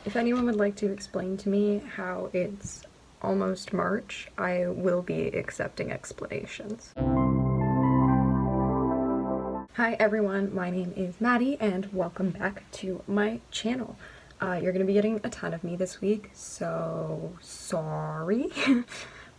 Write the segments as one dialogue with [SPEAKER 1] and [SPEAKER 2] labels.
[SPEAKER 1] If anyone would like to explain to me how it's almost March, I will be accepting explanations. Hi everyone, my name is Maddie and welcome back to my channel. You're going to be getting a ton of me this week, so sorry.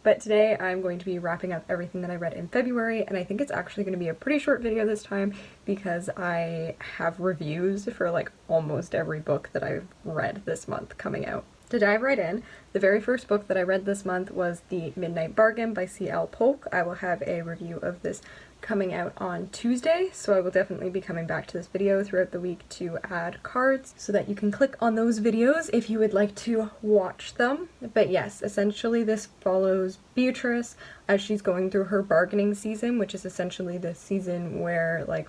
[SPEAKER 1] But today I'm going to be wrapping up everything that I read in February, and I think it's actually going to be a pretty short video this time because I have reviews for like almost every book that I've read this month coming out. To dive right in, the very first book that I read this month was The Midnight Bargain by C.L. Polk. I will have a review of this coming out on Tuesday, so I will definitely be coming back to this video throughout the week to add cards so that you can click on those videos if you would like to watch them. But yes, essentially this follows Beatrice as she's going through her bargaining season, which is essentially the season where like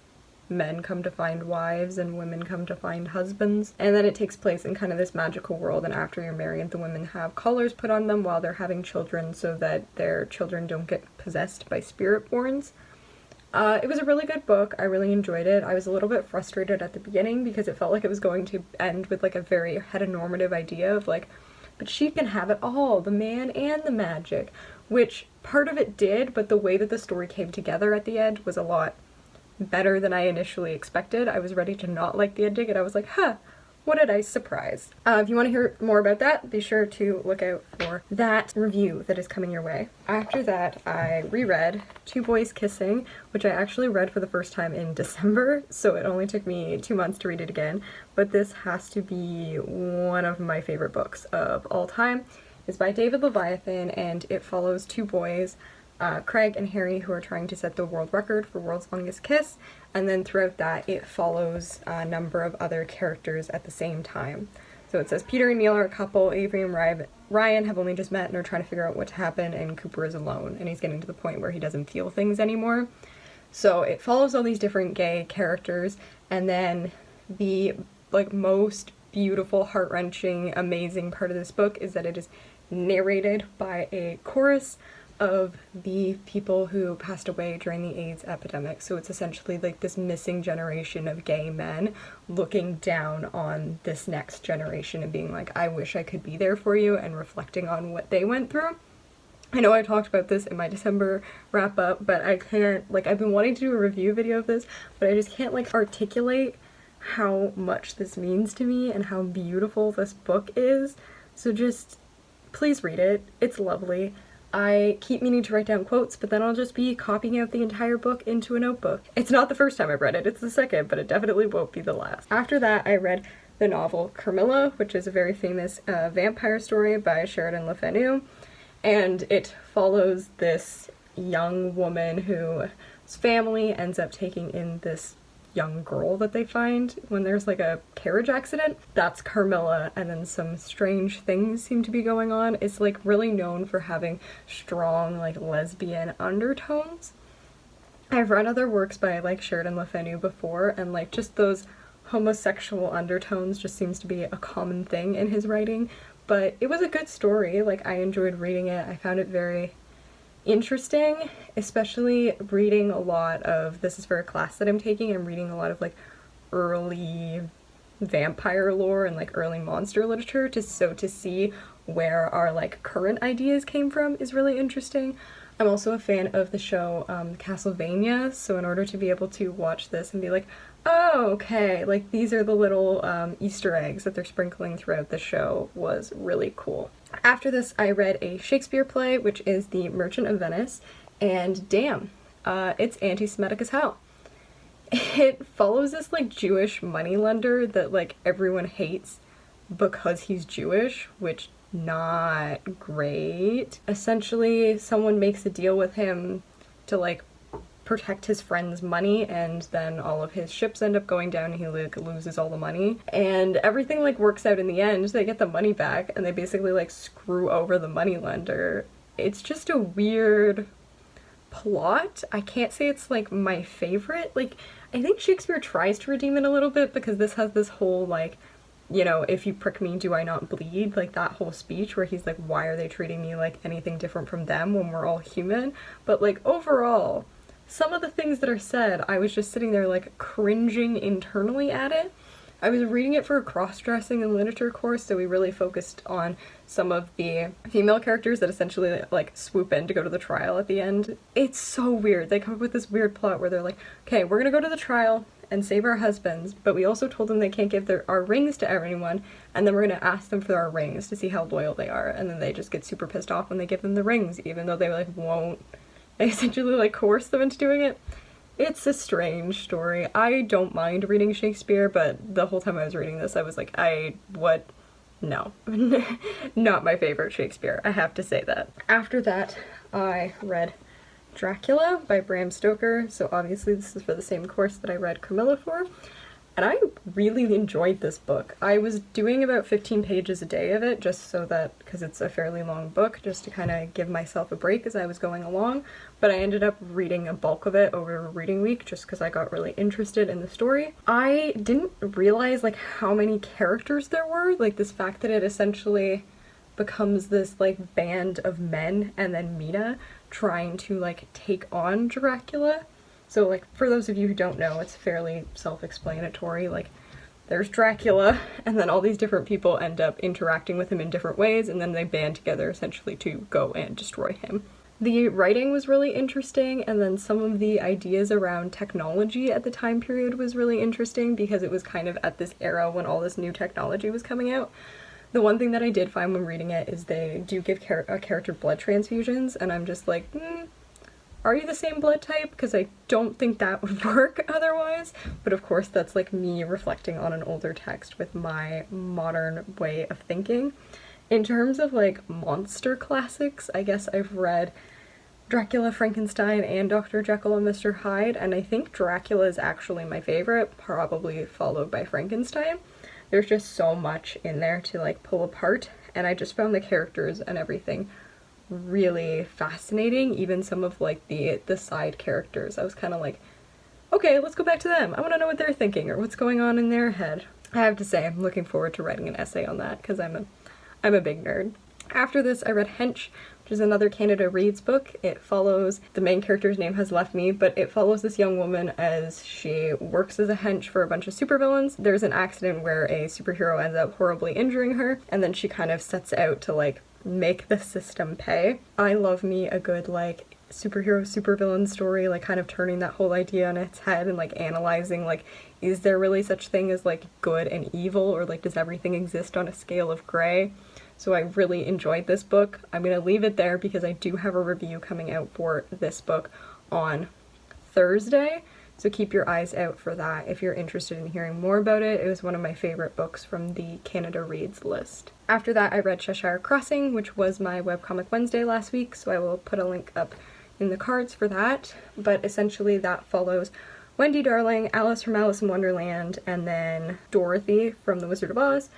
[SPEAKER 1] men come to find wives and women come to find husbands, and then it takes place in kind of this magical world, and after you're married the women have collars put on them while they're having children so that their children don't get possessed by spirit-borns. It was a really good book. I really enjoyed it. I was a little bit frustrated at the beginning because it felt like it was going to end with like a very heteronormative idea of like, but she can have it all, the man and the magic, which part of it did, but the way that the story came together at the end was a lot better than I initially expected. I was ready to not like the ending and I was like, huh, what a nice surprise. If you want to hear more about that, be sure to look out for that review that is coming your way. After that, I reread Two Boys Kissing, which I actually read for the first time in December, so it only took me 2 months to read it again, but this has to be one of my favorite books of all time. It's by David Leviathan, and it follows two boys, Craig and Harry, who are trying to set the world record for world's longest kiss, and then throughout that it follows a number of other characters at the same time. So it says Peter and Neil are a couple, Avery and Ryan have only just met and are trying to figure out what to happen, and Cooper is alone and he's getting to the point where he doesn't feel things anymore. So it follows all these different gay characters, and then the like most beautiful, heart-wrenching, amazing part of this book is that it is narrated by a chorus of the people who passed away during the AIDS epidemic. So it's essentially like this missing generation of gay men looking down on this next generation and being like, I wish I could be there for you, and reflecting on what they went through. I know I talked about this in my December wrap up, but I can't, like, I've been wanting to do a review video of this, but I just can't like articulate how much this means to me and how beautiful this book is. So just please read it. It's lovely. I keep meaning to write down quotes, but then I'll just be copying out the entire book into a notebook. It's not the first time I've read it, it's the second, but it definitely won't be the last. After that, I read the novel Carmilla, which is a very famous vampire story by Sheridan Le Fanu, and it follows this young woman whose family ends up taking in this young girl that they find when there's like a carriage accident. That's Carmilla, and then some strange things seem to be going on. It's like really known for having strong like lesbian undertones. I've read other works by like Sheridan Le Fanu before, and like just those homosexual undertones just seems to be a common thing in his writing, but it was a good story. Like, I enjoyed reading it. I found it very interesting, especially reading a lot of, this is for a class that I'm taking, I'm reading a lot of like early vampire lore and like early monster literature, to see where our like current ideas came from is really interesting. I'm also a fan of the show Castlevania, so in order to be able to watch this and be like, oh, okay, like these are the little Easter eggs that they're sprinkling throughout the show, was really cool. After this, I read a Shakespeare play, which is The Merchant of Venice, and damn, it's anti-Semitic as hell. It follows this like Jewish moneylender that like everyone hates because he's Jewish, which not great. Essentially, someone makes a deal with him to like protect his friend's money, and then all of his ships end up going down and he like loses all the money, and everything like works out in the end. They get the money back and they basically like screw over the moneylender. It's just a weird plot. I can't say it's like my favorite. Like, I think Shakespeare tries to redeem it a little bit because this has this whole like, you know, if you prick me, do I not bleed? Like that whole speech where he's like, why are they treating me like anything different from them when we're all human? But like overall, some of the things that are said, I was just sitting there like cringing internally at it. I was reading it for a cross-dressing and literature course, so we really focused on some of the female characters that essentially like swoop in to go to the trial at the end. It's so weird. They come up with this weird plot where they're like, okay, we're gonna go to the trial and save our husbands, but we also told them they can't give our rings to anyone, and then we're gonna ask them for our rings to see how loyal they are, and then they just get super pissed off when they give them the rings, even though they like won't. They essentially like coerce them into doing it. It's a strange story. I don't mind reading Shakespeare, but the whole time I was reading this, I was like, what? No. Not my favorite Shakespeare, I have to say that. After that, I read Dracula by Bram Stoker, so obviously this is for the same course that I read Carmilla for, and I really enjoyed this book. I was doing about 15 pages a day of it, just so that, because it's a fairly long book, just to kind of give myself a break as I was going along, but I ended up reading a bulk of it over a reading week just because I got really interested in the story. I didn't realize like how many characters there were, like this fact that it essentially becomes this like band of men and then Mina trying to like take on Dracula. So like for those of you who don't know, it's fairly self-explanatory. Like there's Dracula and then all these different people end up interacting with him in different ways, and then they band together essentially to go and destroy him. The writing was really interesting, and then some of the ideas around technology at the time period was really interesting because it was kind of at this era when all this new technology was coming out. The one thing that I did find when reading it is they do give a character blood transfusions, and I'm just like, are you the same blood type? Because I don't think that would work otherwise. But of course that's like me reflecting on an older text with my modern way of thinking. In terms of like monster classics, I guess I've read Dracula, Frankenstein, and Dr. Jekyll and Mr. Hyde, and I think Dracula is actually my favorite, probably followed by Frankenstein. There's just so much in there to like pull apart, and I just found the characters and everything really fascinating, even some of like the side characters. I was kind of like, okay, let's go back to them. I want to know what they're thinking or what's going on in their head. I have to say, I'm looking forward to writing an essay on that because I'm a big nerd. After this, I read Hench, which is another Canada Reads book. It follows, the main character's name has left me, but it follows this young woman as she works as a hench for a bunch of supervillains. There's an accident where a superhero ends up horribly injuring her, and then she kind of sets out to like make the system pay. I love me a good like superhero supervillain story, like kind of turning that whole idea on its head and like analyzing like, is there really such thing as like good and evil, or like does everything exist on a scale of gray? So I really enjoyed this book. I'm gonna leave it there because I do have a review coming out for this book on Thursday, so keep your eyes out for that if you're interested in hearing more about it. It was one of my favorite books from the Canada Reads list. After that, I read Cheshire Crossing, which was my Webcomic Wednesday last week, so I will put a link up in the cards for that. But essentially that follows Wendy Darling, Alice from Alice in Wonderland, and then Dorothy from The Wizard of Oz.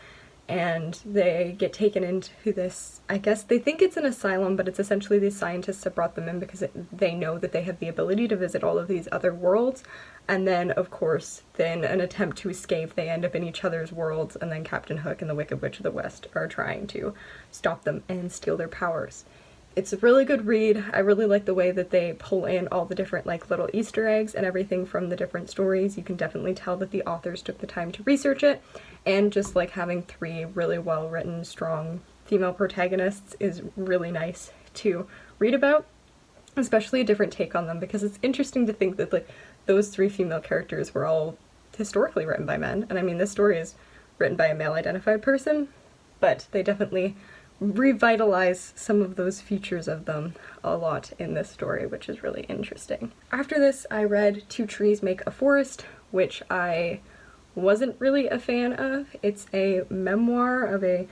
[SPEAKER 1] And they get taken into this, I guess they think it's an asylum, but it's essentially these scientists that brought them in because they know that they have the ability to visit all of these other worlds. And then, of course, in an attempt to escape, they end up in each other's worlds, and then Captain Hook and the Wicked Witch of the West are trying to stop them and steal their powers. It's a really good read. I really like the way that they pull in all the different like little Easter eggs and everything from the different stories. You can definitely tell that the authors took the time to research it, and just like having 3 really well written, strong female protagonists is really nice to read about, especially a different take on them, because it's interesting to think that like those 3 female characters were all historically written by men. And I mean, this story is written by a male identified person, but they definitely revitalize some of those features of them a lot in this story, which is really interesting. After this, I read Two Trees Make a Forest, which I wasn't really a fan of. It's a memoir of a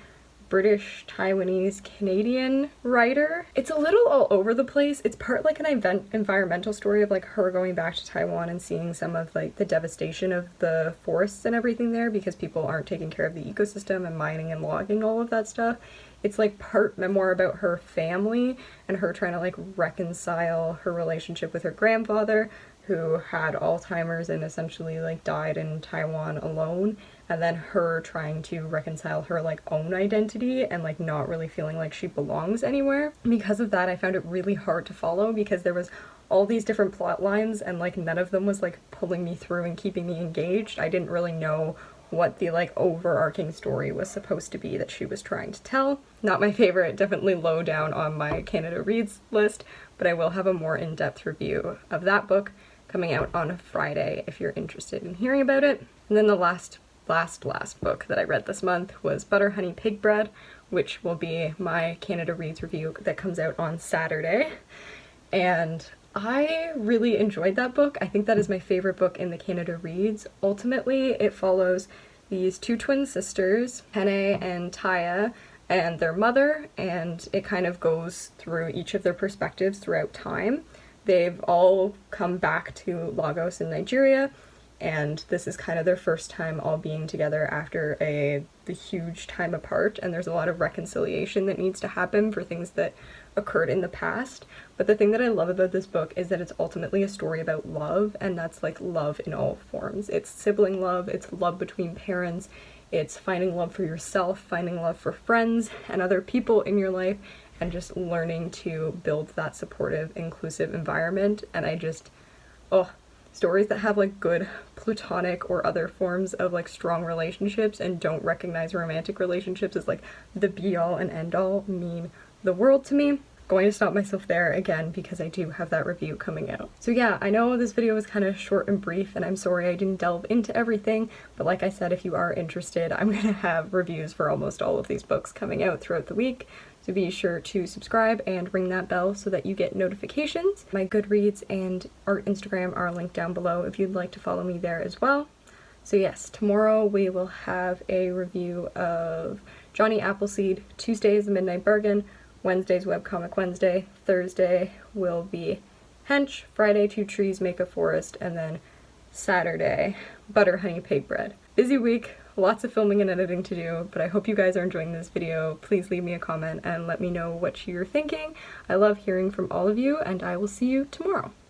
[SPEAKER 1] British, Taiwanese, Canadian writer. It's a little all over the place. It's part like an environmental story of like her going back to Taiwan and seeing some of like the devastation of the forests and everything there because people aren't taking care of the ecosystem and mining and logging, all of that stuff. It's like part memoir about her family and her trying to like reconcile her relationship with her grandfather, who had Alzheimer's and essentially like died in Taiwan alone, and then her trying to reconcile her like own identity and like not really feeling like she belongs anywhere. Because of that, I found it really hard to follow because there was all these different plot lines and like none of them was like pulling me through and keeping me engaged. I didn't really know what the like overarching story was supposed to be that she was trying to tell. Not my favorite, definitely low down on my Canada Reads list, but I will have a more in-depth review of that book coming out on Friday if you're interested in hearing about it. And then the last book that I read this month was Butter Honey Pig Bread, which will be my Canada Reads review that comes out on Saturday. And I really enjoyed that book. I think that is my favorite book in the Canada Reads. Ultimately, it follows these two twin sisters, Hene and Taya, and their mother, and it kind of goes through each of their perspectives throughout time. They've all come back to Lagos in Nigeria, and this is kind of their first time all being together after the huge time apart, and there's a lot of reconciliation that needs to happen for things that occurred in the past. But the thing that I love about this book is that it's ultimately a story about love, and that's like love in all forms. It's sibling love, it's love between parents, it's finding love for yourself, finding love for friends and other people in your life, and just learning to build that supportive, inclusive environment. And I just, stories that have like good platonic or other forms of like strong relationships and don't recognize romantic relationships as like the be all and end all mean the world to me. Going to stop myself there again because I do have that review coming out. So yeah, I know this video was kind of short and brief, and I'm sorry I didn't delve into everything, but like I said, if you are interested, I'm gonna have reviews for almost all of these books coming out throughout the week. So be sure to subscribe and ring that bell so that you get notifications. My Goodreads and art Instagram are linked down below if you'd like to follow me there as well. So yes, tomorrow we will have a review of Johnny Appleseed. Tuesday is the Midnight Bargain, Wednesday's Webcomic Wednesday, Thursday will be Hench, Friday Two Trees Make a Forest, and then Saturday Butter Honey Pig Bread. Busy week. Lots of filming and editing to do, but I hope you guys are enjoying this video. Please leave me a comment and let me know what you're thinking. I love hearing from all of you, and I will see you tomorrow.